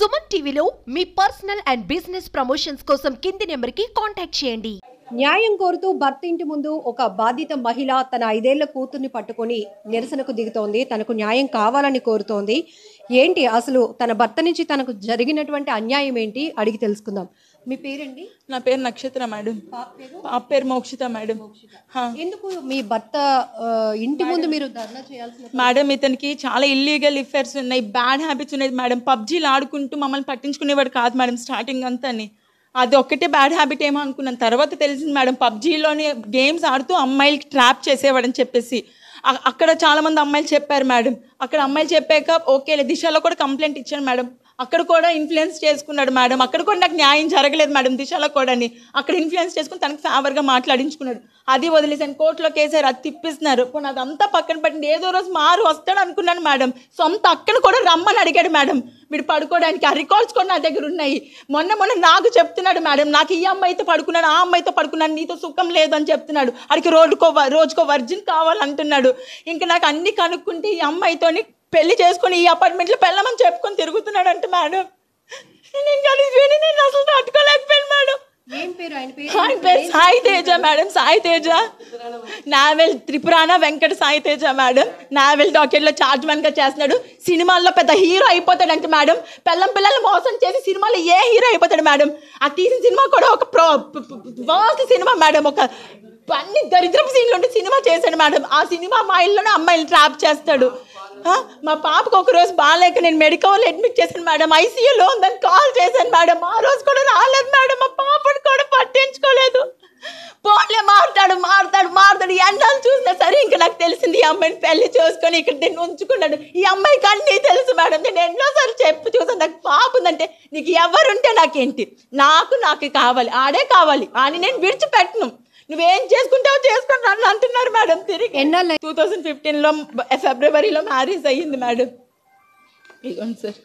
సుమన్ టీవీలో మీ personal and business promotions కోసం కింది నెంబర్కి కాంటాక్ట్ చేయండి. న్యాయం కోరుతూ భర్త ఇంటి ముందు ఒక బాధిత మహిళ తన 5 ఏళ్ల కూతుర్ని పట్టుకొని నిరసనకు దిగుతోంది. తనకు న్యాయం కావాలని కోరుతోంది. ఏంటి అసలు తన భర్త నుంచి తనకు జరిగినటువంటి అన్యాయం ఏంటి అడిగి తెలుసుకుందాం. మీ పేరండి? నా పేరు నక్షత్ర మేడం. పాప పేరు మోక్షిత మేడం. ఎందుకు మీ భర్త ఇంటి ముందు మీరు ధర్నా చేయాల్సిన? మేడం ఇతనికి చాలా ఇల్లీగల్ అఫైర్స్ ఉన్నాయి, బ్యాడ్ హ్యాబిట్స్ ఉన్నాయి మేడం. పబ్జీలు ఆడుకుంటూ మమ్మల్ని పట్టించుకునేవాడు కాదు మేడం స్టార్టింగ్ అంతా. అది ఒక్కటే బ్యాడ్ హ్యాబిట్ ఏమో అనుకున్నాను. తర్వాత తెలిసింది మేడం పబ్జీలోని గేమ్స్ ఆడుతూ అమ్మాయిలకి ట్రాప్ చేసేవాడని చెప్పేసి. అక్కడ చాలామంది అమ్మాయిలు చెప్పారు మేడం. అక్కడ అమ్మాయిలు చెప్పాక ఓకేలే, దిశలో కూడా కంప్లైంట్ ఇచ్చాను మేడం. అక్కడ కూడా ఇన్ఫ్లుయెన్స్ చేసుకున్నాడు మేడం. అక్కడ కూడా నాకు న్యాయం జరగలేదు మేడం. దిశలో కూడా అక్కడ ఇన్ఫ్లుయెన్స్ చేసుకుని తనకు ఫేవర్గా మాట్లాడించుకున్నాడు. అది వదిలేసాను, కోర్టులో కేసారు, అది తిప్పిస్తున్నారు. ఇప్పుడు అదంతా పక్కన పట్టింది. ఏదో రోజు మారు వస్తాడు అనుకున్నాను మేడం. సొంత అక్కను కూడా రమ్మని అడిగాడు మేడం వీడు పడుకోవడానికి. ఆ రికార్డ్స్ కూడా నా దగ్గర ఉన్నాయి. మొన్న నాకు చెప్తున్నాడు మేడం, నాకు ఈ అమ్మాయితో పడుకున్నాడు, ఆ అమ్మాయితో పడుకున్నాను, నీతో సుఖం లేదు అని చెప్తున్నాడు. అడిగి రోజుకో వర్జిన్ కావాలంటున్నాడు. ఇంకా నాకు అన్ని కనుక్కుంటే ఈ అమ్మాయితోని పెళ్లి చేసుకుని ఈ అపార్ట్మెంట్లో పెళ్ళమని చెప్పుకొని తిరుగుతున్నాడు అంటే మేడం. నేను అసలు తట్టుకోలేకపోయాను మేడం. ఆయన పేరు Sai Teja madam. Sai Teja naval Tripurana Venkata Sai Teja madam. Naval డాక్టర్లో చార్జ్ గా చేస్తున్నాడు. సినిమాల్లో పెద్ద హీరో అయిపోతాడంటే మేడం. పిల్లల్ని మోసం చేసి సినిమాలో ఏ హీరో అయిపోతాడు మేడం. ఆ తీసిన సినిమా కూడా ఒక వర్స్ట్ సినిమా మేడం. ఒక అన్ని దరిద్రపు సీన్లు ఉంటే సినిమా చేశాడు మేడం. ఆ సినిమా మా ఇల్లునే అమ్మాయిలు ట్రాప్ చేస్తాడు. మా పాపకు ఒక రోజు బాగాలేక నేను మెడికల్ అడ్మిట్ చేశాను మేడం. ఐసీయూలో ఉందని కాల్ చేశాను మేడం. ఆ రోజు కూడా రాలేదు మేడం. మా పాపను కూడా పట్టించుకోలేదు. పోన్లే మారుతాడు ఎండాలు చూసినా సరే ఇంకా నాకు తెలిసింది ఈ అమ్మాయిని పెళ్లి చేసుకొని ఇక్కడ నేను ఉంచుకున్నాడు. ఈ అమ్మాయికి అన్నీ తెలుసు మేడం. నేను ఎన్నోసార్లు చెప్పి చూసాను. నాకు పాప ఉందంటే నీకు ఎవరుంటే నాకేంటి, నాకు కావాలి, ఆడే కావాలి అని నేను విడిచిపెట్టను. నువ్వేం చేసుకుంటావో చేసుకుని నన్ను అంటున్నారు మేడం. తిరిగి 2015లో ఫిబ్రవరిలో మ్యారేజ్ అయ్యింది మేడం. ఇదిగోండి సార్,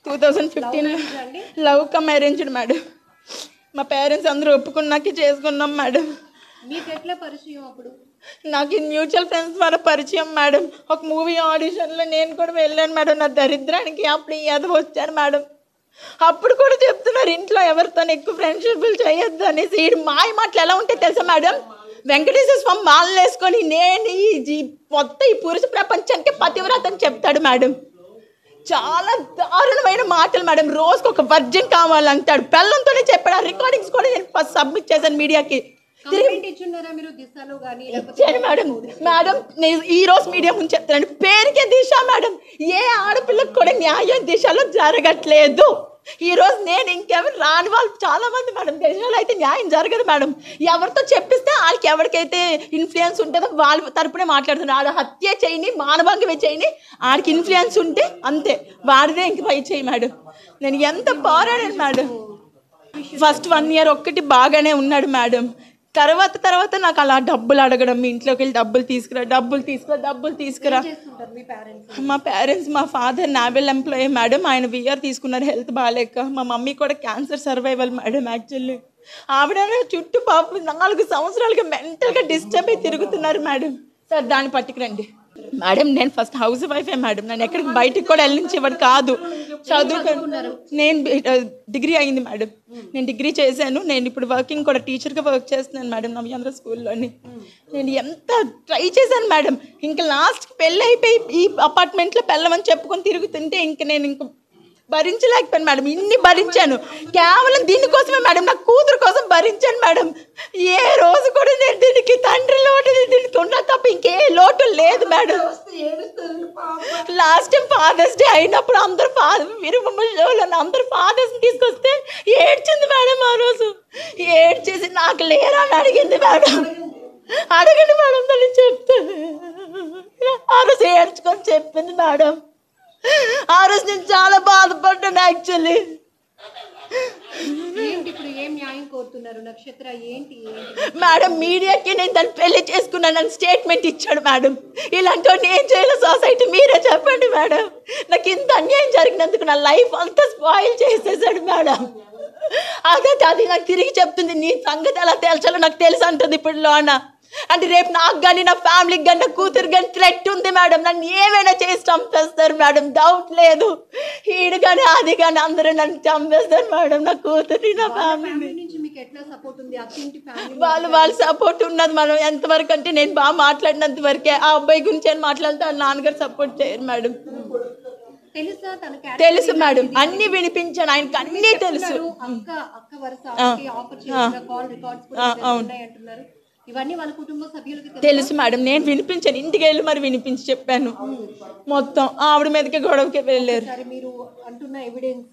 2015లో లవ్ కమ్ అరేంజ్డ్ మేడం. మా పేరెంట్స్ అందరూ ఒప్పుకున్నాకే చేసుకున్నాం మేడం. మీకు ఎట్లా పరిచయం? అప్పుడు నాకు మ్యూచువల్ ఫ్రెండ్స్ ద్వారా పరిచయం మేడం. ఒక మూవీ ఆడిషన్లో నేను కూడా వెళ్ళాను మేడం. నా దరిద్రానికి అప్పుడు ఏదో వచ్చాను మేడం. అప్పుడు కూడా చెప్తున్నారు ఇంట్లో ఎవరితో ఎక్కువ ఫ్రెండ్షిప్లు చేయొద్దు అనేసి. మాయ మాటలు ఎలా ఉంటే తెలుసా మేడం, వెంకటేశ్వర స్వామి మాలలు వేసుకొని నేను మొత్తం ఈ పురుష ప్రపంచానికి పతివ్రత అని చెప్తాడు మేడం. చాలా దారుణమైన మాటలు మేడం. రోజుకు ఒక వర్జిన్ కావాలంటాడు. పెళ్ళంతోనే చెప్పాడు. ఆ రికార్డింగ్స్ కూడా నేను ఫస్ట్ సబ్మిట్ చేశాను మీడియాకి. ఇచ్చాను మేడం. నేను ఈ రోజు మీడియా ముందు చెప్తాను, పేరుకే దిశ మేడం. ఏ ఆడపిల్లకు కూడా న్యాయం దిశలో జరగట్లేదు. ఈ రోజు నేను ఇంకెవరు రాని వాళ్ళు చాలా మంది మేడం. దిశలో అయితే న్యాయం జరగదు మేడం. ఎవరితో చెప్పిస్తే వాళ్ళకి ఎవరికైతే ఇన్ఫ్లుయెన్స్ ఉంటుందో వాళ్ళ తరపునే మాట్లాడుతున్నారు. ఆడ హత్య చేయని, మానభంగమే చేయని, ఆడికి ఇన్ఫ్లుయెన్స్ ఉంటే అంతే, వాడిదే ఇంక పై చేయి మేడం. నేను ఎంత పోరాడాను మేడం. ఫస్ట్ 1 year ఒక్కటి బాగానే ఉన్నాడు మేడం. తర్వాత నాకు అలా డబ్బులు అడగడం, మీ ఇంట్లోకి వెళ్ళి డబ్బులు తీసుకురా. మా పేరెంట్స్, మా ఫాదర్ నావెల్ ఎంప్లాయీ మేడం. ఆయన VR తీసుకున్నారు హెల్త్ బాగాలేక. మా మమ్మీ కూడా క్యాన్సర్ సర్వైవల్ మేడం. యాక్చువల్లీ ఆవిడ చుట్టూ పాప 4 సంవత్సరాలుగా మెంటల్గా డిస్టర్బ్ అయి తిరుగుతున్నారు మేడం. సార్ దాన్ని పట్టుకురండి మేడం. నేను ఫస్ట్ హౌస్ వైఫే మేడం. నేను ఎక్కడికి బయటికి కూడా వెళ్ళించేవాడు కాదు. చదువుకున్నారు. నేను డిగ్రీ అయింది మేడం. నేను డిగ్రీ చేశాను. నేను ఇప్పుడు వర్కింగ్ కూడా టీచర్గా వర్క్ చేస్తున్నాను మేడం నవ్యాంధ్ర స్కూల్లోని. నేను ఎంత ట్రై చేశాను మేడం. ఇంకా లాస్ట్కి పెళ్ళి అయిపోయి ఈ అపార్ట్మెంట్లో పెళ్ళమని చెప్పుకొని తిరుగుతుంటే నేను భరించలేకపోయాను మేడం. ఇన్ని భరించాను కేవలం దీనికోసమే మేడం. నా కూతురు కోసం భరించాను మేడం. ఏ రోజు కూడా నేను దీనికి తండ్రి లోటు దీనికి ఉన్నా తప్ప ఇంకే లోటు లేదు madam. Last time father's day అయినప్పుడు అందరూ అందరూ ఫాదర్స్ని తీసుకొస్తే ఏడ్చింది మేడం. ఆ రోజు ఏడ్చేసి నాకు లేరా అని అడిగింది మేడం. అడగండి మేడం, తల్లి చెప్తాను. ఆ రోజు ఏడ్చుకొని చెప్పింది మేడం. ఆ రోజు నేను చాలా బాధపడ్డాను యాక్చువల్లీ. మేడం మీడియాకి నేను దాన్ని పెళ్లి చేసుకున్నానని స్టేట్మెంట్ ఇచ్చాడు మేడం. ఇలాంటి నేను చేయలేదు. సొసైటీ మీరే చెప్పండి మేడం. నాకు ఇంత అన్యాయం జరిగినందుకు నా లైఫ్ అంతా స్పాయిల్ చేసేసాడు మేడం. అది నాకు తిరిగి చెప్తుంది, నీ సంగతి ఎలా తేల్చాలో నాకు తెలుసు అంటుంది ఇప్పుడు లోన. అంటే రేపు నాకు కానీ నా ఫ్యామిలీకి కానీ నా కూతురు కానీ థ్రెట్ ఉంది మేడం. నన్ను ఏమైనా చేసి చంపేస్తారు మేడం, డౌట్ లేదు. ఈడు కానీ అది కానీ అందరూ నన్ను చంపేస్తారు మేడం, నా కూతురి నా ఫ్యామిలీ. వాళ్ళ సపోర్ట్ ఉన్నది మేడం. ఎంతవరకు అంటే నేను బాగా మాట్లాడినంత వరకే. ఆ అబ్బాయి గురించి అని మాట్లాడితే వాళ్ళ నాన్నగారు సపోర్ట్ చేయరు మేడం. తెలుసు మేడం, అన్ని వినిపించాను ఆయనకి, అన్నీ తెలుసు. తెలుసు మేడం, నేను వినిపించాను. ఇంటికి వెళ్ళి మరి వినిపించి చెప్పాను మొత్తం. ఆవిడ మీదకి గొడవకి వెళ్ళారు. మీరు అంటున్న ఎవిడెన్స్